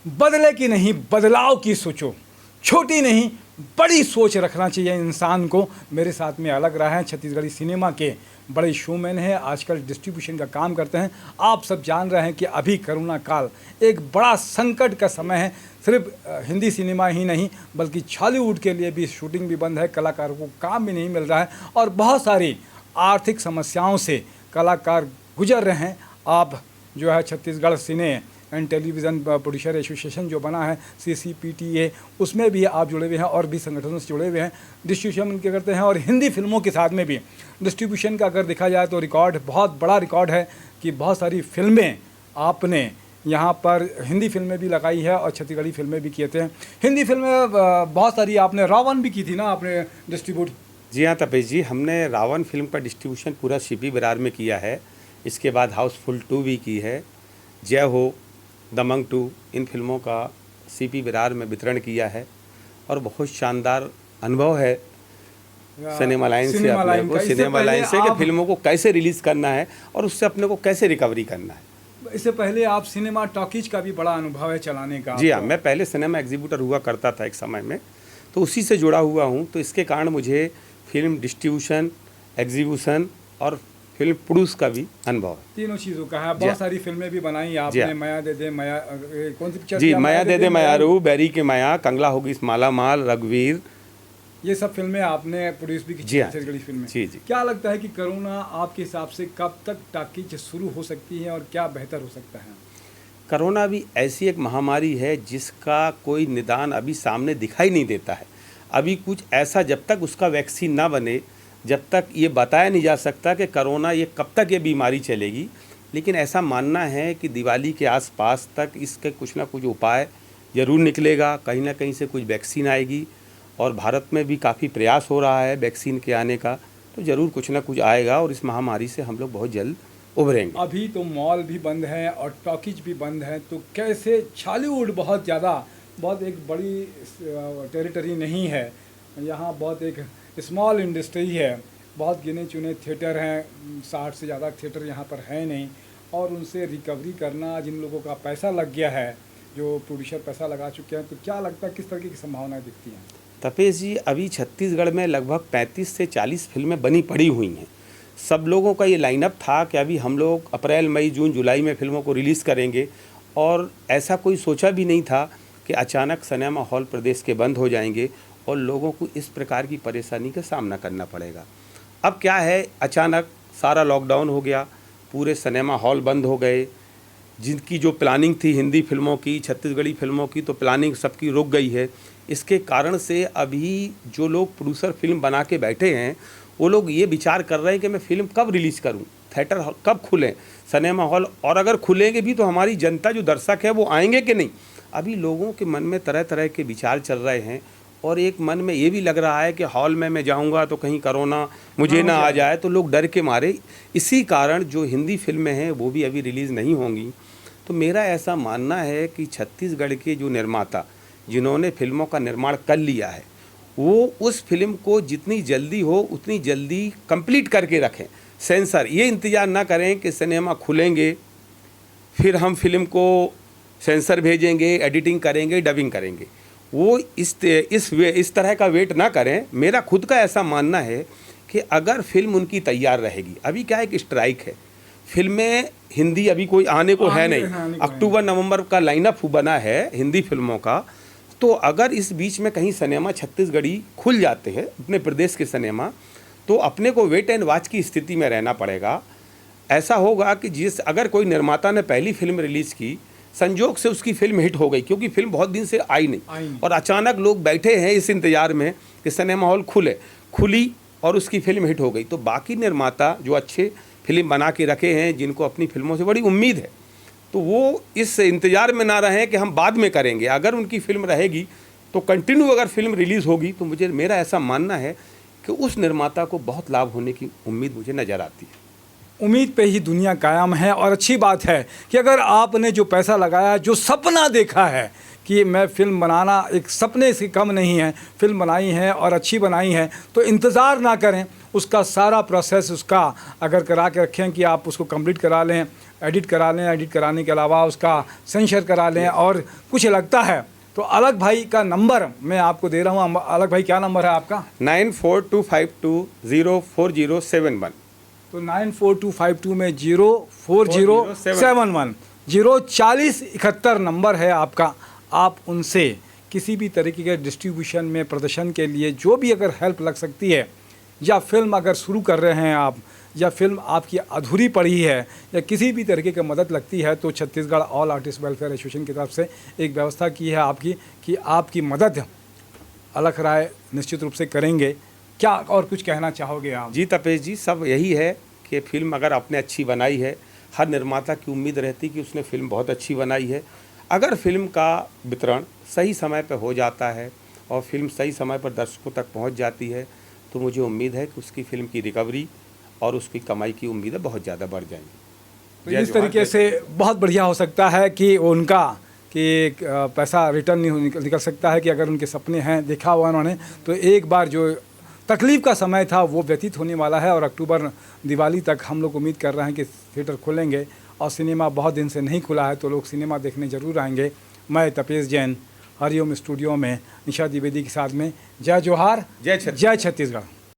बदले की नहीं बदलाव की सोचो, छोटी नहीं बड़ी सोच रखना चाहिए इंसान को। मेरे साथ में अलग रहा है छत्तीसगढ़ी सिनेमा के बड़े शोमैन हैं, आजकल डिस्ट्रीब्यूशन का काम करते हैं। आप सब जान रहे हैं कि अभी कोरोना काल एक बड़ा संकट का समय है। सिर्फ हिंदी सिनेमा ही नहीं बल्कि छॉलीवुड के लिए भी शूटिंग भी बंद है, कलाकारों को काम भी नहीं मिल रहा है और बहुत सारी आर्थिक समस्याओं से कलाकार गुजर रहे हैं। आप जो है छत्तीसगढ़ सिने एंड टेलीविज़न प्रोड्यूसर एसोसिएशन जो बना है CCPTA, उसमें भी आप जुड़े हुए हैं और भी संगठनों से जुड़े हुए हैं, डिस्ट्रीब्यूशन क्या करते हैं। और हिंदी फिल्मों के साथ में भी डिस्ट्रीब्यूशन का अगर देखा जाए तो रिकॉर्ड बहुत बड़ा रिकॉर्ड है कि बहुत सारी फिल्में आपने यहाँ पर हिंदी फिल्में भी लगाई है और छत्तीसगढ़ी फिल्में भी किए थे। हिंदी फिल्में बहुत सारी आपने रावण भी की थी ना आपने डिस्ट्रीब्यूट। जी हाँ तपेश जी, हमने रावण फिल्म का डिस्ट्रीब्यूशन पूरा CP विरार में किया है। इसके बाद हाउसफुल 2 भी की है, जय हो, दमंग 2, इन फिल्मों का CP विरार में वितरण किया है और बहुत शानदार अनुभव है सिनेमा लाइन से अपने को, सिनेमा लाइन से कि फिल्मों को कैसे रिलीज़ करना है और उससे अपने को कैसे रिकवरी करना है। इससे पहले आप सिनेमा टॉकीज का भी बड़ा अनुभव है चलाने का। जी हाँ, मैं पहले सिनेमा एग्जीब्यूटर हुआ करता था एक समय में, तो उसी से जुड़ा हुआ हूँ। तो इसके कारण मुझे फिल्म डिस्ट्रीब्यूशन, एग्जीब्यूशन और फिल्म प्रोड्यूस का भी अनुभव है। तीनों चीज़ों का है। बहुत सारी फिल्में भी बनाई आपने, माया दे दे माया, कौन सी पिक्चर? जी, माया दे दे मायारू, बैरी के माया, कंगला होगी माला माल, रघुवीर, ये सब फिल्में आपने प्रोड्यूस भी की छत्तीसगढ़ी फिल्में। जी जी। क्या लगता है कि कोरोना आपके हिसाब से कब तक टॉकीज शुरू हो सकती है और क्या बेहतर हो सकता है? कोरोना भी ऐसी एक महामारी है जिसका कोई निदान अभी सामने दिखाई नहीं देता है। अभी कुछ ऐसा, जब तक उसका वैक्सीन ना बने, जब तक ये बताया नहीं जा सकता कि कोरोना ये कब तक ये बीमारी चलेगी। लेकिन ऐसा मानना है कि दिवाली के आसपास तक इसके कुछ ना कुछ उपाय ज़रूर निकलेगा, कहीं ना कहीं से कुछ वैक्सीन आएगी और भारत में भी काफ़ी प्रयास हो रहा है वैक्सीन के आने का, तो ज़रूर कुछ ना कुछ आएगा और इस महामारी से हम लोग बहुत जल्द उभरेंगे। अभी तो मॉल भी बंद है और टॉकीज भी बंद है, तो कैसे छॉलीवुड बहुत एक बड़ी टेरिटरी नहीं है, यहाँ बहुत एक स्मॉल इंडस्ट्री है, बहुत गिने चुने थिएटर हैं, 60 से ज़्यादा थिएटर यहाँ पर है नहीं, और उनसे रिकवरी करना, जिन लोगों का पैसा लग गया है, जो प्रोड्यूसर पैसा लगा चुके हैं, तो क्या लगता है किस तरह की संभावनाएं दिखती हैं? तपेश जी, अभी छत्तीसगढ़ में लगभग 35 से 40 फिल्में बनी पड़ी हुई हैं। सब लोगों का ये लाइनअप था कि अभी हम लोग अप्रैल, मई, जून, जुलाई में फिल्मों को रिलीज़ करेंगे और ऐसा कोई सोचा भी नहीं था कि अचानक सिनेमा हॉल प्रदेश के बंद हो जाएंगे और लोगों को इस प्रकार की परेशानी का सामना करना पड़ेगा। अब क्या है, अचानक सारा लॉकडाउन हो गया, पूरे सिनेमा हॉल बंद हो गए। जिनकी जो प्लानिंग थी हिंदी फिल्मों की, छत्तीसगढ़ी फिल्मों की, तो प्लानिंग सबकी रुक गई है। इसके कारण से अभी जो लोग प्रोड्यूसर फिल्म बना के बैठे हैं, वो लोग ये विचार कर रहे हैं कि मैं फ़िल्म कब रिलीज़ करूं, थिएटर कब खुलें, सिनेमा हॉल, और अगर खुलेंगे भी तो हमारी जनता जो दर्शक है वो आएंगे कि नहीं। अभी लोगों के मन में तरह तरह के विचार चल रहे हैं और एक मन में ये भी लग रहा है कि हॉल में मैं जाऊंगा तो कहीं कोरोना मुझे ना आ जाए, तो लोग डर के मारे इसी कारण जो हिंदी फिल्में हैं वो भी अभी रिलीज़ नहीं होंगी। तो मेरा ऐसा मानना है कि छत्तीसगढ़ के जो निर्माता जिन्होंने फिल्मों का निर्माण कर लिया है, वो उस फिल्म को जितनी जल्दी हो उतनी जल्दी कंप्लीट करके रखें। सेंसर ये इंतज़ार ना करें कि सिनेमा खुलेंगे फिर हम फिल्म को सेंसर भेजेंगे, एडिटिंग करेंगे, डबिंग करेंगे, वो इस तरह का वेट ना करें। मेरा खुद का ऐसा मानना है कि अगर फिल्म उनकी तैयार रहेगी, अभी क्या है कि स्ट्राइक है, फिल्में हिंदी अभी कोई आने को है नहीं, अक्टूबर नवंबर का लाइनअप बना है हिंदी फिल्मों का, तो अगर इस बीच में कहीं सिनेमा छत्तीसगढ़ी खुल जाते हैं अपने प्रदेश के सिनेमा, तो अपने को वेट एंड वॉच की स्थिति में रहना पड़ेगा। ऐसा होगा कि अगर कोई निर्माता ने पहली फिल्म रिलीज़ की, संजोग से उसकी फिल्म हिट हो गई क्योंकि फिल्म बहुत दिन से आई नहीं और अचानक लोग बैठे हैं इस इंतज़ार में कि सिनेमा हॉल खुली और उसकी फिल्म हिट हो गई, तो बाकी निर्माता जो अच्छे फिल्म बना के रखे हैं, जिनको अपनी फिल्मों से बड़ी उम्मीद है, तो वो इस इंतज़ार में ना रहें कि हम बाद में करेंगे। अगर उनकी फिल्म रहेगी तो कंटिन्यू अगर फिल्म रिलीज़ होगी, तो मेरा ऐसा मानना है कि उस निर्माता को बहुत लाभ होने की उम्मीद मुझे नज़र आती है। उम्मीद पे ही दुनिया कायम है और अच्छी बात है कि अगर आपने जो पैसा लगाया, जो सपना देखा है कि मैं फ़िल्म बनाना, एक सपने से कम नहीं है, फिल्म बनाई है और अच्छी बनाई है, तो इंतज़ार ना करें, उसका सारा प्रोसेस उसका अगर करा के रखें कि आप उसको कंप्लीट करा लें, एडिट करा लें, एडिट कराने के अलावा उसका सेंसर करा लें और कुछ लगता है तो अलग भाई का नंबर मैं आपको दे रहा हूँ। अलग भाई क्या नंबर है आपका? 9425204071। तो 94252 में 04071 04071 नंबर है आपका। आप उनसे किसी भी तरीके के डिस्ट्रीब्यूशन में प्रदर्शन के लिए जो भी अगर हेल्प लग सकती है, या फिल्म अगर शुरू कर रहे हैं आप, या फिल्म आपकी अधूरी पड़ी है, या किसी भी तरीके की मदद लगती है, तो Chhattisgarh all artist welfare association की तरफ से एक व्यवस्था की है आपकी कि आपकी मदद अलग राय निश्चित रूप से करेंगे। क्या और कुछ कहना चाहोगे आप? जी तपेश जी, सब यही है कि फिल्म अगर आपने अच्छी बनाई है, हर निर्माता की उम्मीद रहती कि उसने फिल्म बहुत अच्छी बनाई है। अगर फिल्म का वितरण सही समय पर हो जाता है और फिल्म सही समय पर दर्शकों तक पहुंच जाती है, तो मुझे उम्मीद है कि उसकी फिल्म की रिकवरी और उसकी कमाई की उम्मीदें बहुत ज़्यादा बढ़ जाएंगी। तो इस तरीके से बहुत बढ़िया हो सकता है कि उनका कि पैसा रिटर्न नहीं निकल सकता है कि अगर उनके सपने हैं देखा हुआ उन्होंने, तो एक बार जो तकलीफ़ का समय था वो व्यतीत होने वाला है और अक्टूबर दिवाली तक हम लोग उम्मीद कर रहे हैं कि थिएटर खुलेंगे और सिनेमा बहुत दिन से नहीं खुला है तो लोग सिनेमा देखने ज़रूर आएंगे। मैं तपेश जैन, हरिओम स्टूडियो में निशा द्विवेदी के साथ में। जय जोहार, जय छत्तीसगढ़।